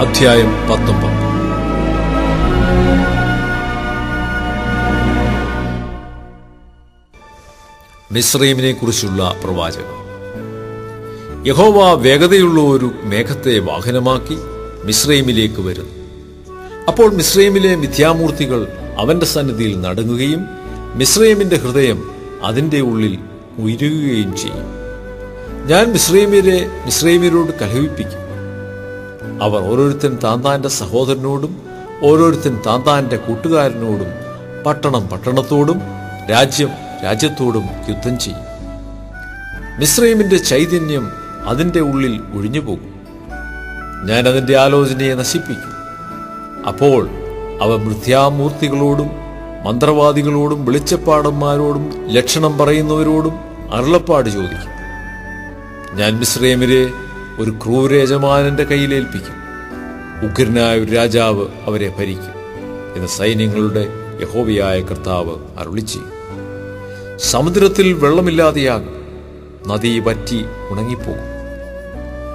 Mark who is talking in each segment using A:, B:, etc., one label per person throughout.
A: അധ്യായം 19. മിസ്രയീമിനെ കുറിച്ചുള്ള പ്രവാചകം. യഹോവ വേഗതയുള്ള ഒരു മേഘത്തെ വാഹനമാക്കി മിസ്രയീമിലേക്ക് വരുന്നു. അപ്പോൾ മിസ്രയീമിലെ മിഥ്യാമൂർത്തികൾ അവന്റെ സന്നിധിയിൽ നടുങ്ങുകയും മിസ്രയീമിന്റെ ഹൃദയം അതിന്റെ ഉള്ളിൽ ഉയരുകയും ചെയ്യും. ഞാൻ മിസ്രയീമ്യരോട് കലഹിപ്പിക്കും. അവർ ഓരോരുത്തൻ താന്താന്റെ സഹോദരനോടും ഓരോരുത്തൻ താന്താന്റെ കൂട്ടുകാരനോടും പട്ടണം പട്ടണത്തോടും രാജ്യം രാജ്യത്തോടും യുദ്ധം ചെയ്യും. മിസ്രയീമിന്റെ ചൈതന്യം അതിന്റെ ഉള്ളിൽ ഒഴിഞ്ഞുപോകും. ഞാൻ അതിന്റെ ആലോചനയെ നശിപ്പിക്കും. അപ്പോൾ അവ മിഥ്യാമൂർത്തികളോടും മന്ത്രവാദികളോടും വെളിച്ചപ്പാടന്മാരോടും ലക്ഷണം പറയുന്നവരോടും അരുളപ്പാട് ചോദിക്കും. ഞാൻ മിസ്രയീമിനെ ഒരു ക്രൂര യജമാനന്റെ കയ്യിലേൽപ്പിക്കും. ഉഗ്രനായ ഒരു രാജാവ് അവരെ ഭരിക്കും എന്ന് സൈന്യങ്ങളുടെ യഹോവയായ കർത്താവ് അരുളിച്ചെയ്യും. സമുദ്രത്തിൽ വെള്ളമില്ലാതെയാകും. നദി വറ്റി ഉണങ്ങിപ്പോകും.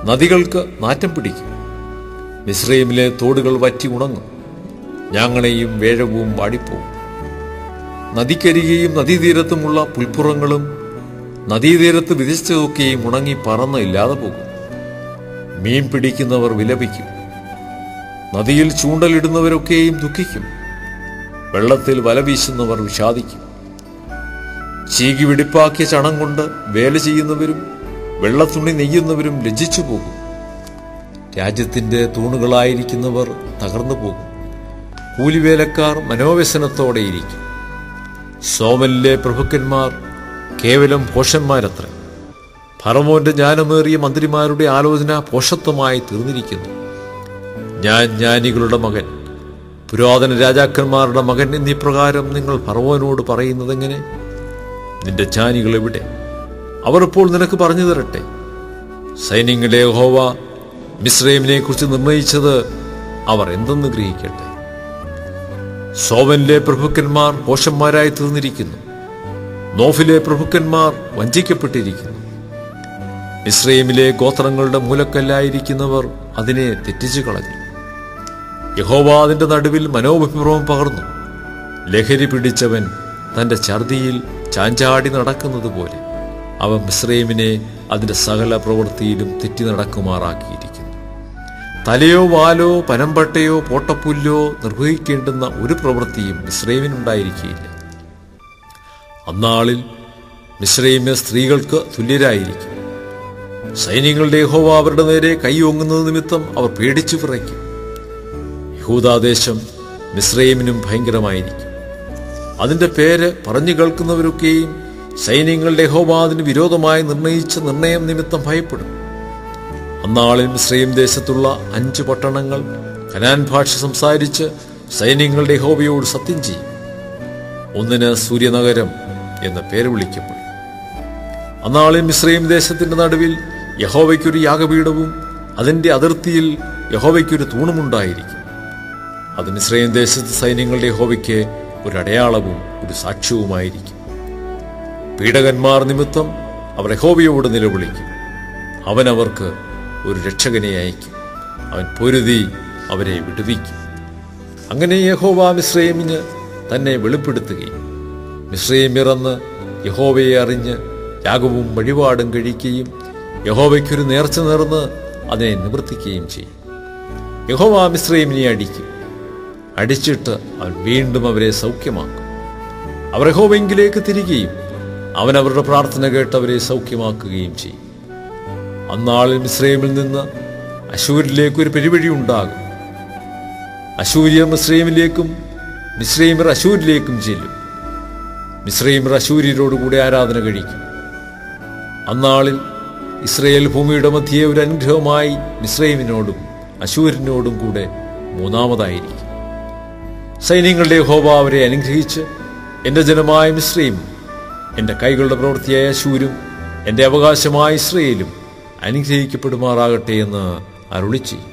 A: നദികൾക്ക് നാറ്റം പിടിക്കും. മിസ്രയീമിലെ തോടുകൾ വറ്റി ഉണങ്ങും. ഞാങ്ങണയും വേഴവും വാടിപ്പോകും. നദിക്കരികെയും നദീതീരത്തുമുള്ള പുൽപ്പുറങ്ങളും നദീതീരത്ത് വിധിച്ചതൊക്കെയും ഉണങ്ങി പറന്ന് ഇല്ലാതെ പോകും. മീൻ പിടിക്കുന്നവർ വിലപിക്കും. നദിയിൽ ചൂണ്ടലിടുന്നവരൊക്കെയും ദുഃഖിക്കും. വെള്ളത്തിൽ വല വീശുന്നവർ വിഷാദിക്കും. ചീകി വെടിപ്പാക്കിയ ചണം കൊണ്ട് വേല ചെയ്യുന്നവരും വെള്ളത്തുണി നെയ്യുന്നവരും ലജ്ജിച്ചു പോകും. രാജ്യത്തിന്റെ തൂണുകളായിരിക്കുന്നവർ തകർന്നു പോകും. കൂലിവേലക്കാർ മനോവ്യസനത്തോടെയിരിക്കും. സോമലിലെ പ്രഭുക്കന്മാർ കേവലം ഭോഷന്മാരത്ര. ഫറവോന്റെ ജ്ഞാനമേറിയ മന്ത്രിമാരുടെ ആലോചന ഭോഷത്വമായി തീർന്നിരിക്കുന്നു. ഞാൻ ജ്ഞാനികളുടെ മകൻ, പുരാതന രാജാക്കന്മാരുടെ മകൻ എന്നീ പ്രകാരം നിങ്ങൾ ഫറവോനോട് പറയുന്നതെങ്ങനെ? നിന്റെ ജ്ഞാനികൾ എവിടെ? അവർ ഇപ്പോൾ നിനക്ക് പറഞ്ഞു തരട്ടെ. സൈന്യങ്ങളുടെ യഹോവ മിസ്രയീമിനെ കുറിച്ച് നിർണയിച്ചത് അവർ എന്തെന്ന് ഗ്രഹിക്കട്ടെ. സോവനിലെ പ്രഭുക്കന്മാർ ഭോഷന്മാരായി തീർന്നിരിക്കുന്നു. നോഫിലെ പ്രഭുക്കന്മാർ വഞ്ചിക്കപ്പെട്ടിരിക്കുന്നു. മിസ്രയീമിലെ ഗോത്രങ്ങളുടെ മൂലക്കല്ലായിരിക്കുന്നവർ അതിനെ തെറ്റിച്ചു കളഞ്ഞു. യഹോവ അതിന്റെ നടുവിൽ മനോവിഭ്രമം പകർന്നു. ലഹരി പിടിച്ചവൻ തന്റെ ഛർദിയിൽ ചാഞ്ചാടി നടക്കുന്നത് പോലെ അവൻ മിസ്രയീമിനെ അതിന്റെ സകല പ്രവൃത്തിയിലും തെറ്റി നടക്കുമാറാക്കിയിരിക്കുന്നു. തലയോ വാലോ പനമ്പട്ടയോ പോട്ടപ്പുല്ലോ നിർവഹിക്കേണ്ടുന്ന ഒരു പ്രവൃത്തിയും മിസ്രയീമിനുണ്ടായിരിക്കുകയില്ല. അന്നാളിൽ മിസ്രയീമ്യ സ്ത്രീകൾക്ക് തുല്യരായിരിക്കും. സൈന്യങ്ങളുടെ യഹോവ അവരുടെ നേരെ കൈ ഓങ്ങുന്നത് നിമിത്തം അവർ പേടിച്ചു വിറയ്ക്കും. യഹൂദാദേശം മിസ്രയീമിനും ഭയങ്കരമായിരിക്കും. അതിന്റെ പേര് പറഞ്ഞു കേൾക്കുന്നവരൊക്കെയും സൈന്യങ്ങളുടെ യഹോവ അതിന് വിരോധമായി നിർണയിച്ച നിർണയം നിമിത്തം ഭയപ്പെടും. അന്നാളിൽ മിസ്രയീം ദേശത്തുള്ള 5 പട്ടണങ്ങൾ കനാൻ ഭാഷ സംസാരിച്ച് സൈന്യങ്ങളുടെ യഹോവയോട് സത്യം ചെയ്യും. ഒന്നിന് സൂര്യനഗരം എന്ന് പേര് വിളിക്കപ്പെടും. അന്നാളിൽ മിസ്രയീം ദേശത്തിന്റെ നടുവിൽ യഹോവയ്ക്കൊരു യാഗപീഠവും അതിന്റെ അതിർത്തിയിൽ യഹോവയ്ക്കൊരു തൂണുമുണ്ടായിരിക്കും. അത് മിസ്രയീം ദേശത്ത് സൈന്യങ്ങളുടെ യഹോവയ്ക്ക് ഒരു അടയാളവും ഒരു സാക്ഷ്യവുമായിരിക്കും. പീഡകന്മാർ നിമിത്തം അവർ യഹോവയോട് നിലവിളിക്കും. അവൻ അവർക്ക് ഒരു രക്ഷകനെ അയക്കും. അവൻ പൊരുതി അവരെ വിടുവിക്കും. അങ്ങനെ യഹോവ മിസ്രയീമിന് തന്നെ വെളിപ്പെടുത്തുകയും മിസ്രയീമ്യർ അന്ന് യഹോവയെ അറിഞ്ഞ് യാഗവും വഴിപാടും കഴിക്കുകയും യഹോവയ്ക്കൊരു നേർച്ച നേർന്ന് അതിനെ നിവർത്തിക്കുകയും ചെയ്യും. യഹോവ മിസ്രയീമിനെ അടിക്കും. അടിച്ചിട്ട് അവൻ വീണ്ടും അവരെ സൗഖ്യമാക്കും. അവർ യഹോവയെങ്കിലേക്ക് തിരികെയും അവൻ അവരുടെ പ്രാർത്ഥന കേട്ട് അവരെ സൗഖ്യമാക്കുകയും ചെയ്യും. അന്നാളിൽ മിസ്രയീമിൽ നിന്ന് അശൂരിലേക്ക് ഒരു പെരുവഴി ഉണ്ടാകും. അശൂര്യർ മിസ്രയീമിലേക്കും മിസ്രയീമ്യർ അശൂരിലേക്കും ചെല്ലും. മിസ്രയീമ്യർ അശൂര്യരോടുകൂടെ ആരാധന കഴിക്കും. അന്നാളിൽ ഇസ്രയേൽ ഭൂമിയുടെ മധ്യേ ഒരു അനുഗ്രഹമായി മിസ്രയീമിനോടും അശൂരിനോടും കൂടെ മൂന്നാമതായിരിക്കും. സൈന്യങ്ങളുടെ യഹോവ അവരെ അനുഗ്രഹിച്ച് എന്റെ ജനമായ മിസ്രയീമും എന്റെ കൈകളുടെ പ്രവൃത്തിയായ അശൂരും എന്റെ അവകാശമായ ഇസ്രയേലും അനുഗ്രഹിക്കപ്പെടുമാറാകട്ടെ എന്ന് അരുളിച്ചെയ്യും.